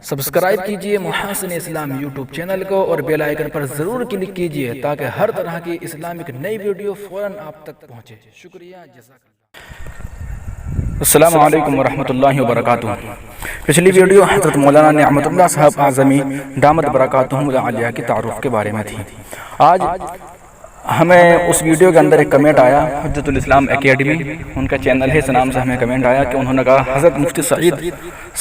Subscribe کیجئے محاسن اسلام YouTube channel کو اور بیل آئیکن پر ضرور کلک کیجئے تاکہ ہر طرح کی اسلامک نئی ویڈیو فوراً آپ تک پہنچے۔ شکریہ، جزاک اللہ۔ السلام علیکم ورحمۃ اللہ وبرکاتہ۔ پچھلی ویڈیو حضرت مولانا نعمت اللہ صاحب اعظمی دامت برکاتہم العالیہ کے تعارف کے بارے میں تھی۔ آج ہمیں اس ویڈیو کے اندر ایک کمنٹ آیا، حجت الاسلام اکیڈمی ان کا چینل ہے، اس نام سے ہمیں کمنٹ آیا کہ انہوں نے کہا حضرت مفتی سعید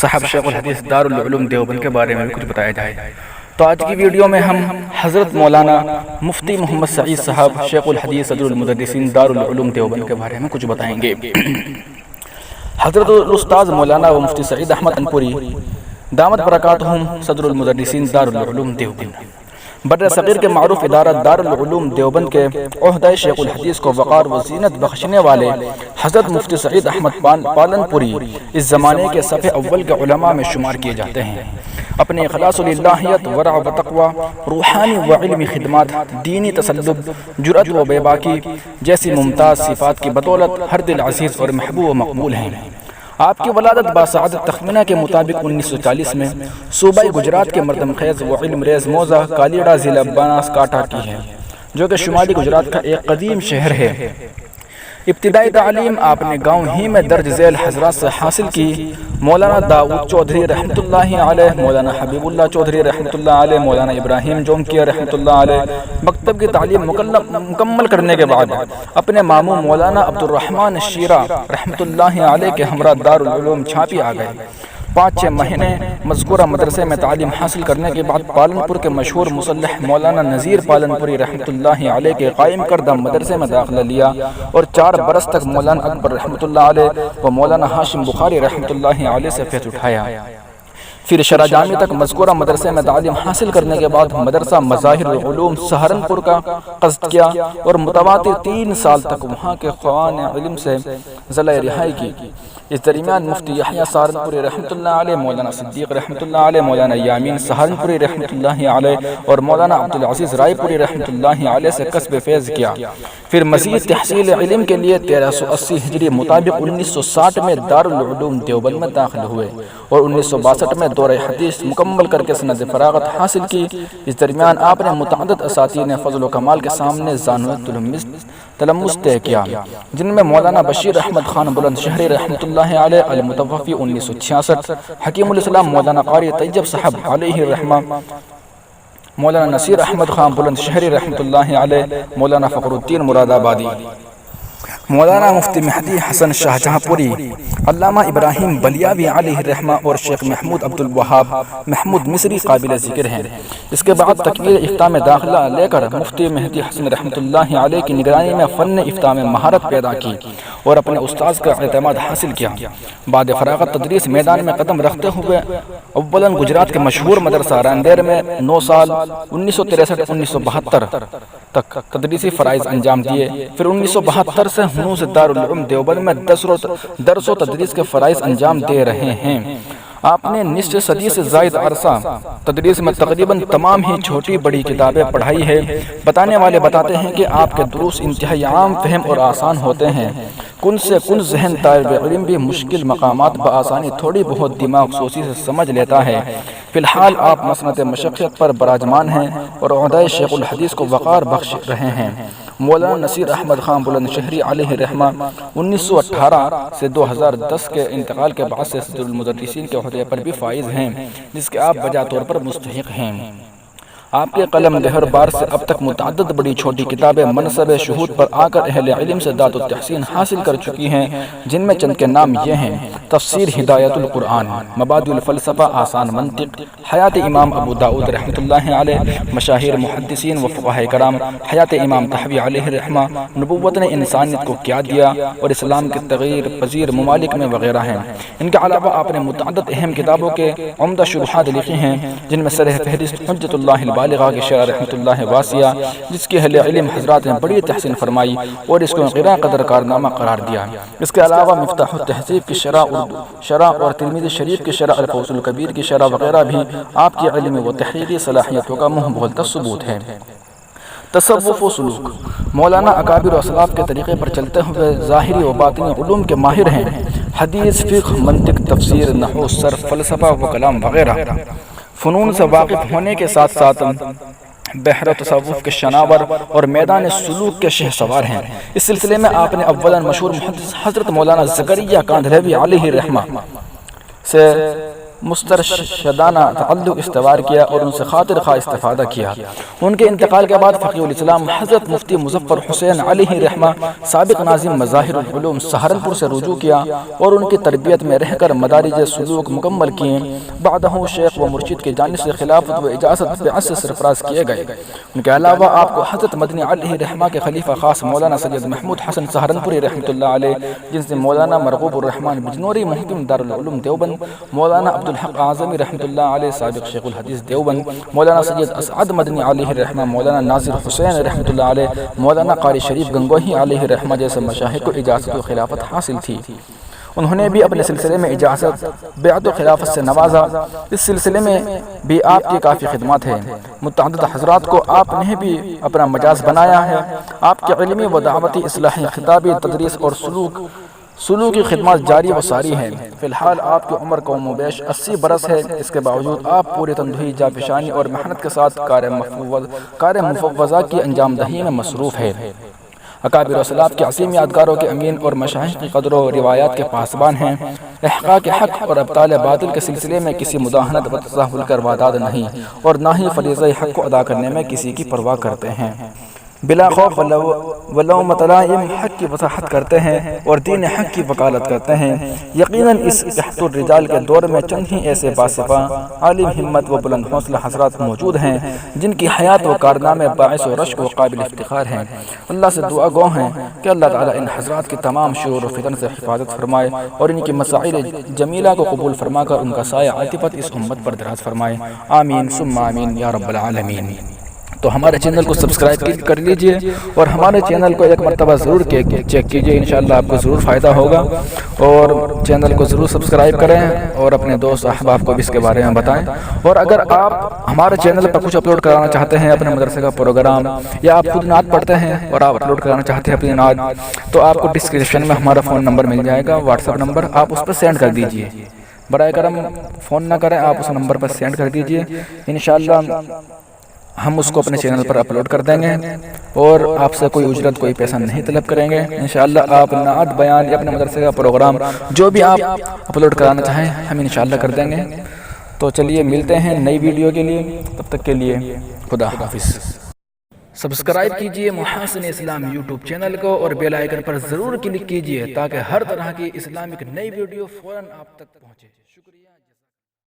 صاحب شیخ الحدیث دارالعلوم دیوبند کے بارے میں بھی کچھ بتایا جائے۔ تو آج کی ویڈیو میں ہم حضرت مولانا مفتی محمد سعید صاحب شیخ الحدیث صدر المدرسین دارالعلوم دیوبند کے بارے میں کچھ بتائیں گے۔ حضرت الاستاذ مولانا و مفتی سعید احمد انپوری دامت برکاتہم صدر المدرسین دارالعلوم دیوبند بر صغیر کے معروف ادارہ دارالعلوم دیوبند کے عہدہ شیخ الحدیث کو وقار و زینت بخشنے والے حضرت مفتی سعید احمد پالن پوری اس زمانے کے صف اول کے علماء میں شمار کیے جاتے ہیں۔ اپنے اخلاص للہیت، ورع و تقوی، روحانی و علمی خدمات، دینی تسلب، جرأت و بے باکی جیسی ممتاز صفات کی بدولت ہر دل عزیز اور محبوب و مقبول ہیں۔ آپ کی ولادت باسعادت تخمینہ کے مطابق 1940 میں صوبہ گجرات کے مردم خیز و علم ریز موضع کالیڑا ضلع بناسکانٹھا کی ہے، جو کہ شمالی گجرات کا ایک قدیم شہر ہے۔ ابتدائی تعلیم آپ نے گاؤں ہی میں درج ذیل حضرات سے حاصل کی۔ مولانا داؤد چودھری رحمۃ اللہ علیہ، مولانا حبیب اللہ چودھری رحمۃ اللہ علیہ، مولانا ابراہیم جونکیہ رحمۃ اللہ علیہ مکتب کی تعلیم مکمل کرنے کے بعد اپنے ماموں مولانا عبد الرحمن شیرہ رحمۃ اللہ علیہ کے ہمراہ دارالعلوم چھاپی آ گئے۔ 5-6 مہینے مذکورہ مدرسے میں تعلیم حاصل کرنے کے بعد پالنپور کے مشہور مصلح مولانا نذیر پالنپوری رحمۃ اللہ علیہ کے قائم کردہ مدرسے میں داخلہ لیا اور 4 برس تک مولانا اکبر رحمۃ اللہ علیہ و مولانا ہاشم بخاری رحمۃ اللہ علیہ سے فیض اٹھایا۔ پھر شرع جامع تک مذکورہ مدرسے میں تعلیم حاصل کرنے کے بعد مدرسہ مظاہر العلوم سہارنپور کا قصد کیا اور متواتر 3 سال تک وہاں کے خوان علم سے ضلع رہائی کی۔ اس درمیان مفتی یحییٰ سہارنپوری رحمۃ اللہ علیہ، مولانا صدیق رحمۃ اللہ علیہ، مولانا یامین سہارنپوری رحمۃ اللہ علیہ اور مولانا عبدالعزیز رائے پوری رحمۃ اللہ علیہ سے کسب فیض کیا۔ پھر مزید تحصیل علم کے لیے 1380 ہجری مطابق 1960 میں دارالعلوم دیوبند میں داخل ہوئے اور 1962 میں دورہ حدیث مکمل کر کے سند فراغت حاصل کی۔ اس درمیان آپ نے متعدد اساتذہ فضل و کمال کے سامنے زانو تلمس طے کیا، جن میں مولانا بشیر احمد خان بلند شہری رحمۃ اللہ علیہ المتوفی 1966، حکیم الاسلام مولانا قاری طیب صاحب علیہ الرحمہ، مولانا نصیر احمد خان بلند شہری رحمۃ اللہ علیہ، مولانا فخر الدین مراد آبادی، مولانا مفتی مہدی حسن شاہجہاں پوری، علامہ ابراہیم بلیاوی علیہ الرحمہ اور شیخ محمود عبد الوہاب محمود مصری قابل ذکر ہیں۔ اس کے بعد تکمیل افتاء میں داخلہ لے کر مفتی مہدی حسن رحمۃ اللہ علیہ کی نگرانی میں فن افتاء میں مہارت پیدا کی اور اپنے استاذ کا اعتماد حاصل کیا۔ بعد فراغت تدریس میدان میں قدم رکھتے ہوئے اولاً گجرات کے مشہور مدرسہ راندیر میں 9 سال 1963-1972 تک تدریسی فرائض انجام دیے۔ پھر 1972 سے ہنوز دارالعلوم دیوبند میں درس و تدریس کے فرائض انجام دے رہے ہیں۔ آپ نے نصف صدی سے زائد عرصہ تدریس میں تقریباً تمام ہی چھوٹی بڑی کتابیں پڑھائی ہے۔ بتانے والے بتاتے ہیں کہ آپ کے دروس انتہائی عام فہم اور آسان ہوتے ہیں۔ کن سے کن ذہن طالب علم بھی مشکل مقامات بآسانی تھوڑی بہت دماغ سوزی سے سمجھ لیتا ہے۔ فی الحال آپ مسند مشقت پر براجمان ہیں اور عہدہ شیخ الحدیث کو وقار بخش رہے ہیں۔ مولانا نصیر احمد خان بلند شہری علیہ الرحمہ 1918 سے 2010 کے انتقال کے بعد سے صدر المدرسین کے عہدے پر بھی فائز ہیں، جس کے آپ بجا طور پر مستحق ہیں۔ آپ کے قلم لہر بار سے اب تک متعدد بڑی چھوٹی کتابیں منصب شہود پر آ کر اہل علم سے داد التحسین حاصل کر چکی ہیں، جن میں چند کے نام یہ ہیں: تفسیر ہدایت القرآن، مبادئ الفلسفہ آسان منطق، حیات امام ابو داؤد رحمۃ اللہ علیہ، مشاہیر محدثین و فقہاء کرام، حیات امام طحاوی علیہ الرحمہ، نبوت نے انسانیت کو کیا دیا اور اسلام کے تغیر پذیر ممالک میں وغیرہ ہیں۔ ان کے علاوہ آپ نے متعدد اہم کتابوں کے عمدہ شروحات لکھی ہیں، جن میں سر فہرست حجت اللہ بالغہ کی شرح رحمۃ اللہ واسعہ، جس کی اہل علم حضرات نے بڑی تحسین فرمائی اور اس کو غیر قدر کارنامہ قرار دیا۔ اس کے علاوہ مفتاح التہذیب کی شرح اور ترمذی شریف کی شرح، الفوز الکبیر کی شرح وغیرہ بھی آپ کی علمی و تحریری صلاحیتوں کا منہ بولتا ثبوت ہے۔ تصوف و سلوک، مولانا اکابر و اسلاف کے طریقے پر چلتے ہوئے ظاہری و باطنی علوم کے ماہر ہیں۔ حدیث، فقہ، منطق، تفسیر، نحو، صرف، فلسفہ و کلام وغیرہ فنون سے واقف ہونے کے ساتھ ساتھ بحر و تصوف کے شناور اور میدان سلوک کے شہ سوار ہیں۔ اس سلسلے میں آپ نے اولاً مشہور محدث حضرت مولانا زکریا کاندھلوی علیہ رحمہ سے مسترشدانہ تعلق استوار کیا اور ان سے خاطر خواہ استفادہ کیا۔ ان کے انتقال کے بعد فقیہ الاسلام حضرت مفتی مظفر حسین علیہ رحمہ سابق ناظم مظاہر العلوم سہارنپور سے رجوع کیا اور ان کی تربیت میں رہ کر مدارج سلوک مکمل کیے۔ بعدہ شیخ و مرشد کی جانب سے خلافت و اجازت بعث سے سرفراز کیے گئے۔ ان کے علاوہ آپ کو حضرت مدنی علیہ رحمہ کے خلیفہ خاص مولانا سید محمود حسن سہارنپوری رحمۃ اللہ علیہ، جن سے مولانا مرغوب الرحمن بجنوری محکم دارالعلوم دیوبند، مولانا عبدالحق اعظمی رحمۃ اللہ علیہ سابق شیخ الحدیث دیوبند، مولانا سید اسعد مدنی علیہ رحمہ، مولانا ناصر حسین رحمۃ اللہ علیہ، مولانا قاری شریف گنگوہی علیہ رحمہ جیسے مشاہد کو اجازت و خلافت حاصل تھی۔ انہوں نے بھی اپنے سلسلے میں اجازت، بیعت و خلافت سے نوازا۔ اس سلسلے میں بھی آپ کی کافی خدمات ہیں۔ متعدد حضرات کو آپ نے بھی اپنا مجاز بنایا ہے۔ آپ کے علمی و دعوتی، اصلاحی، خطابی، تدریس اور سلوکی خدمات جاری و ساری ہیں۔ فی الحال آپ کی عمر کم و بیش 80 برس ہے۔ اس کے باوجود آپ پوری تنہی، جافشانی اور محنت کے ساتھ کار مفوضہ کی انجام دہی میں مصروف ہے۔ اکابر و سلاف کے عظیم یادگاروں کے امین اور مشاہد کی قدر و روایات کے پاسبان ہیں۔ احقاق حق اور ابطال باطل کے سلسلے میں کسی مداہنت و تساہل کا واداد نہیں، اور نہ ہی فریضہ حق کو ادا کرنے میں کسی کی پرواہ کرتے ہیں۔ بلا خوف و لومۃ لائم حق کی وضاحت کرتے ہیں اور دین حق کی وکالت کرتے ہیں۔ یقیناً اس قحط الرجال کے دور میں چند ہی ایسے باصفہ، عالم ہمت و بلند حوصلہ حضرات موجود ہیں جن کی حیات و کارنامے باعث و رشک و قابل افتخار ہیں۔ اللہ سے دعا گو ہیں کہ اللہ تعالیٰ ان حضرات کی تمام شرور و فتن سے حفاظت فرمائے اور ان کی مسائل جمیلہ کو قبول فرما کر ان کا سایہ عاطفت اس امت پر دراز فرمائے۔ آمین ثم آمین یا رب العالمین۔ تو ہمارے چینل کو سبسکرائب کر لیجئے اور ہمارے چینل کو ایک مرتبہ ضرور چیک کیجئے، انشاءاللہ آپ کو ضرور فائدہ ہوگا۔ اور چینل کو ضرور سبسکرائب کریں اور اپنے دوست احباب کو بھی اس کے بارے میں بتائیں۔ اور اگر آپ ہمارے چینل پر کچھ اپلوڈ کرانا چاہتے ہیں، اپنے مدرسے کا پروگرام، یا آپ خود نعت پڑھتے ہیں اور آپ اپلوڈ کرانا چاہتے ہیں اپنی نعت، تو آپ کو ڈسکرپشن میں ہمارا فون نمبر مل جائے گا، واٹس ایپ نمبر، آپ اس پر سینڈ کر دیجئے۔ برائے کرم فون نہ کریں، آپ اس نمبر پر سینڈ کر دیجئے، انشاءاللہ ہم اس کو اپنے چینل پر اپلوڈ کر دیں گے اور آپ سے کوئی اجرت، کوئی پیسہ نہیں طلب کریں گے۔ انشاءاللہ آپ نعت، بیان یا اپنے مدرسے کا پروگرام جو بھی آپ اپلوڈ کرانا چاہیں ہم انشاءاللہ کر دیں گے۔ تو چلیے ملتے ہیں نئی ویڈیو کے لیے، تب تک کے لیے خدا حافظ۔ سبسکرائب کیجئے محاسن اسلام یوٹیوب چینل کو اور بیل آئیکن پر ضرور کلک کیجئے تاکہ ہر طرح کی اسلامک نئی ویڈیو فوراً آپ تک پہنچے۔